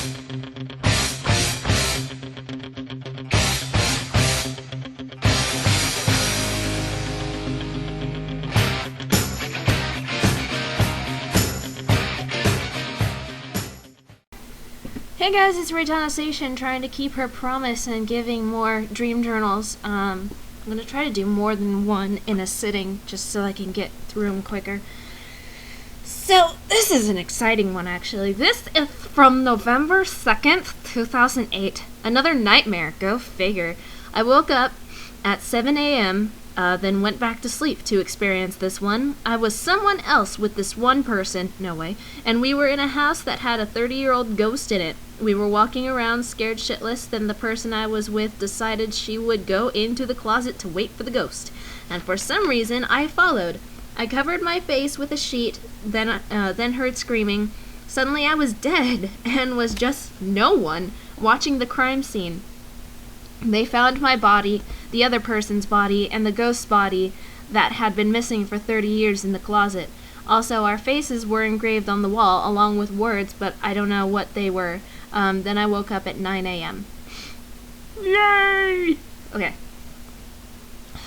Hey guys, it's Reitanna Seishin trying to keep her promise and giving more dream journals. I'm going to try to do more than one in a sitting just so I can get through them quicker. So, this is an exciting one actually. This is from November 2nd, 2008. Another nightmare, go figure. I woke up at 7 a.m., then went back to sleep to experience this one. I was someone else with this one person, no way, and we were in a house that had a 30-year-old ghost in it. We were walking around scared shitless, then the person I was with decided she would go into the closet to wait for the ghost, and for some reason I followed. I covered my face with a sheet, then heard screaming. Suddenly I was dead, and was just no one watching the crime scene. They found my body, the other person's body, and the ghost's body that had been missing for 30 years in the closet. Also, our faces were engraved on the wall, along with words, but I don't know what they were. Then I woke up at 9 a.m. Yay! Okay.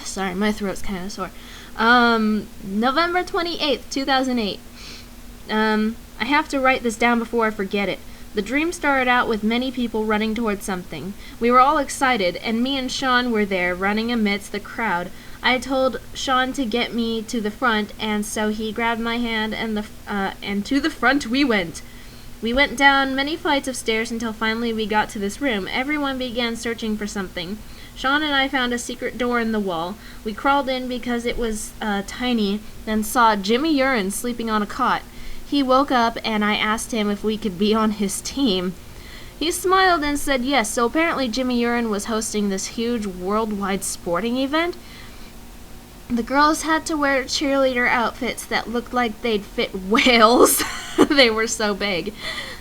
Sorry, my throat's kind of sore. November 28th, 2008. I have to write this down before I forget it. The dream started out with many people running towards something. We were all excited, and me and Sean were there, running amidst the crowd. I told Sean to get me to the front, and so he grabbed my hand, and to the front we went. We went down many flights of stairs until finally we got to this room. Everyone began searching for something. Sean and I found a secret door in the wall. We crawled in because it was tiny, then saw Jimmy Urine sleeping on a cot. He woke up, and I asked him if we could be on his team. He smiled and said yes, so apparently Jimmy Urine was hosting this huge worldwide sporting event. The girls had to wear cheerleader outfits that looked like they'd fit whales. They were so big.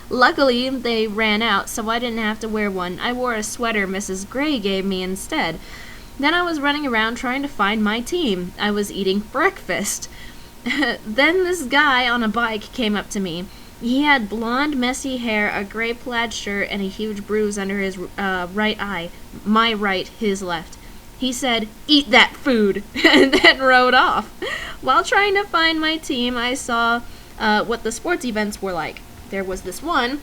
Luckily, they ran out, so I didn't have to wear one. I wore a sweater Mrs. Gray gave me instead. Then I was running around trying to find my team. I was eating breakfast. Then this guy on a bike came up to me. He had blonde, messy hair, a gray plaid shirt, and a huge bruise under his right eye. My right, his left. He said, "Eat that food," and then rode off. While trying to find my team, I saw what the sports events were like. There was this one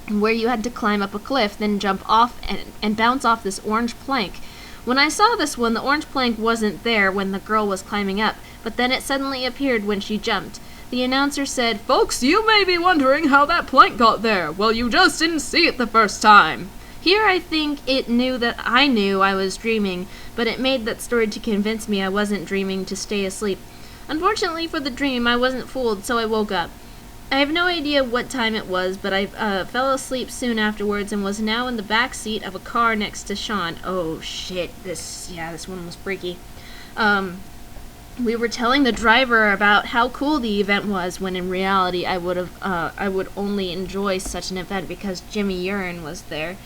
where you had to climb up a cliff, then jump off and bounce off this orange plank. When I saw this one, the orange plank wasn't there when the girl was climbing up, but then it suddenly appeared when she jumped. The announcer said, "Folks, you may be wondering how that plank got there. Well, you just didn't see it the first time." Here I think it knew that I knew I was dreaming, but it made that story to convince me I wasn't dreaming to stay asleep. Unfortunately for the dream, I wasn't fooled, so I woke up. I have no idea what time it was, but I fell asleep soon afterwards and was now in the back seat of a car next to Sean. Oh shit, this one was freaky. We were telling the driver about how cool the event was, when in reality I would only enjoy such an event because Jimmy Urine was there.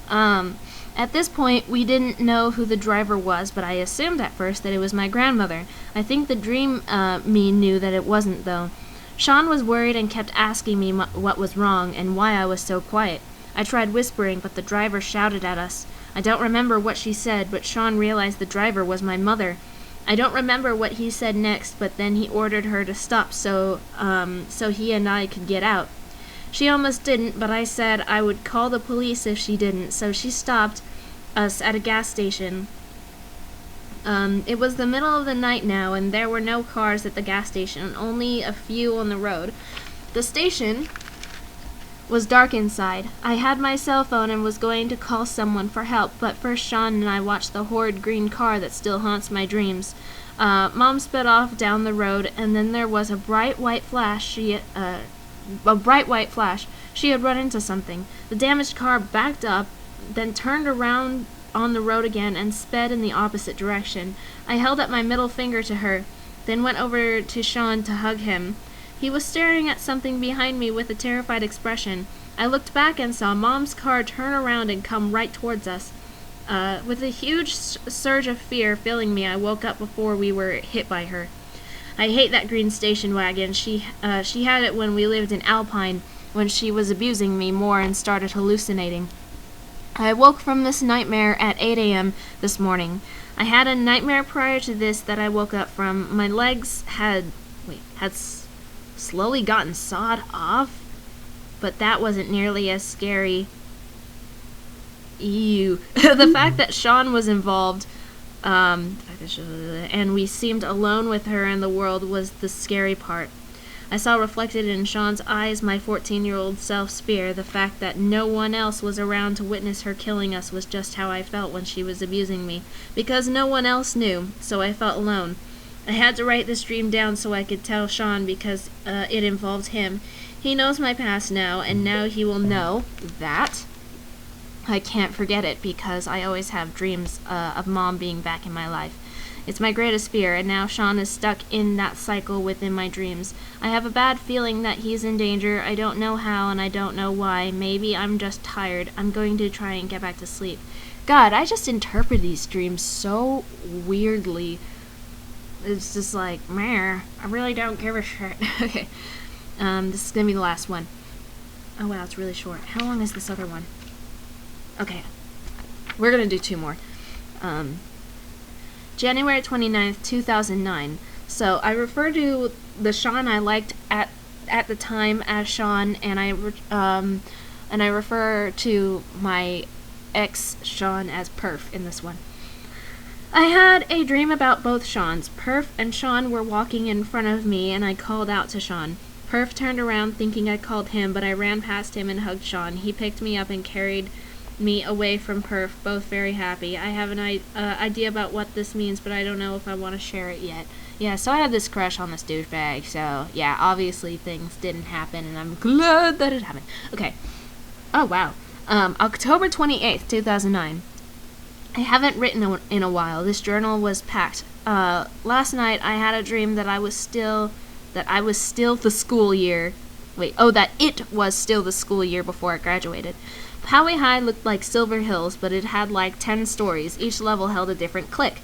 At this point, we didn't know who the driver was, but I assumed at first that it was my grandmother. I think the dream me knew that it wasn't, though. Sean was worried and kept asking me what was wrong and why I was so quiet. I tried whispering, but the driver shouted at us. I don't remember what she said, but Sean realized the driver was my mother. I don't remember what he said next, but then he ordered her to stop so he and I could get out. She almost didn't, but I said I would call the police if she didn't, so she stopped us at a gas station. It was the middle of the night now, and there were no cars at the gas station, only a few on the road. The station was dark inside. I had my cell phone and was going to call someone for help, but first Sean and I watched the horrid green car that still haunts my dreams. Mom sped off down the road, and then there was a bright white flash. She had run into something. The damaged car backed up, then turned around on the road again and sped in the opposite direction. I held up my middle finger to her, then went over to Sean to hug him. He was staring at something behind me with a terrified expression. I looked back and saw Mom's car turn around and come right towards us. With a huge surge of fear filling me, I woke up before we were hit by her. I hate that green station wagon. She had it when we lived in Alpine. when she was abusing me more and started hallucinating. I woke from this nightmare at 8 a.m. this morning. I had a nightmare prior to this that I woke up from. My legs had slowly gotten sawed off, but that wasn't nearly as scary. Ew. The fact that Sean was involved, and we seemed alone with her in the world was the scary part. I saw reflected in Sean's eyes my 14-year-old self's fear. The fact that no one else was around to witness her killing us was just how I felt when she was abusing me, because no one else knew, so I felt alone. I had to write this dream down so I could tell Sean because it involved him. He knows my past now, and now he will know that I can't forget it because I always have dreams of Mom being back in my life. It's my greatest fear, and now Sean is stuck in that cycle within my dreams. I have a bad feeling that he's in danger. I don't know how, and I don't know why. Maybe I'm just tired. I'm going to try and get back to sleep. God, I just interpret these dreams so weirdly. It's just like, meh, I really don't give a shit. Okay, this is going to be the last one. Oh, wow, it's really short. How long is this other one? Okay, we're going to do 2 more. January 29th, 2009. So I refer to the Sean I liked at the time as Sean, and I refer to my ex Sean as Perf in this one. I had a dream about both Seans. Perf and Sean were walking in front of me, and I called out to Sean. Perf turned around thinking I called him, but I ran past him and hugged Sean. He picked me up and carried me away from Perf, both very happy. I have an idea about what this means, but I don't know if I want to share it yet. Yeah, so I have this crush on this douchebag, so yeah, obviously things didn't happen, and I'm glad that it happened. Okay. Oh, wow. October 28th, 2009. I haven't written in a while. This journal was packed. Last night I had a dream that I was still the school year. That it was still the school year before I graduated. Poway High looked like Silver Hills, but it had like 10 stories. Each level held a different clique.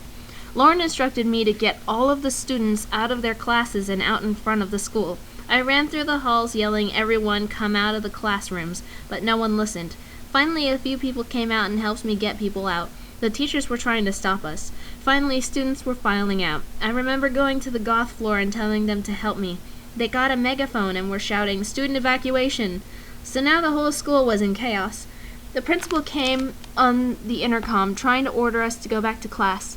Lauren instructed me to get all of the students out of their classes and out in front of the school. I ran through the halls yelling, "Everyone, come out of the classrooms," but no one listened. Finally, a few people came out and helped me get people out. The teachers were trying to stop us. Finally, students were filing out. I remember going to the goth floor and telling them to help me. They got a megaphone and were shouting, "Student evacuation!" So now the whole school was in chaos. The principal came on the intercom, trying to order us to go back to class.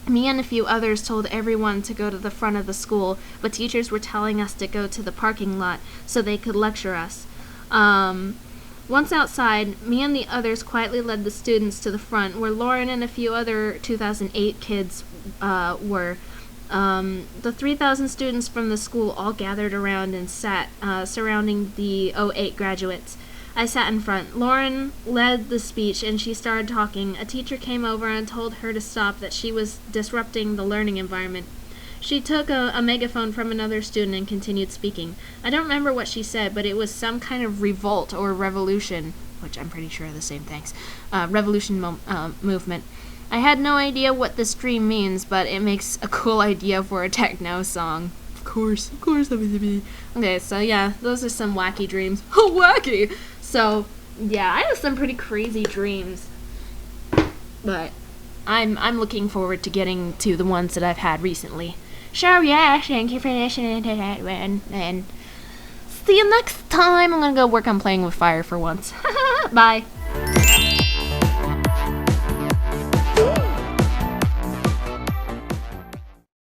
Me and a few others told everyone to go to the front of the school, but teachers were telling us to go to the parking lot so they could lecture us. Once outside, me and the others quietly led the students to the front, where Lauren and a few other 2008 kids were. The 3,000 students from the school all gathered around and sat, surrounding the '08 graduates. I sat in front. Lauren led the speech, and she started talking. A teacher came over and told her to stop, that she was disrupting the learning environment. She took a megaphone from another student and continued speaking. I don't remember what she said, but it was some kind of revolt or revolution, which I'm pretty sure are the same things, revolution movement. I had no idea what this dream means, but it makes a cool idea for a techno song. Of course, Okay, so yeah, those are some wacky dreams. Oh, wacky! So, yeah, I have some pretty crazy dreams. But I'm looking forward to getting to the ones that I've had recently. So, yeah, thank you for listening to that one. And see you next time. I'm gonna go work on playing with fire for once. Bye.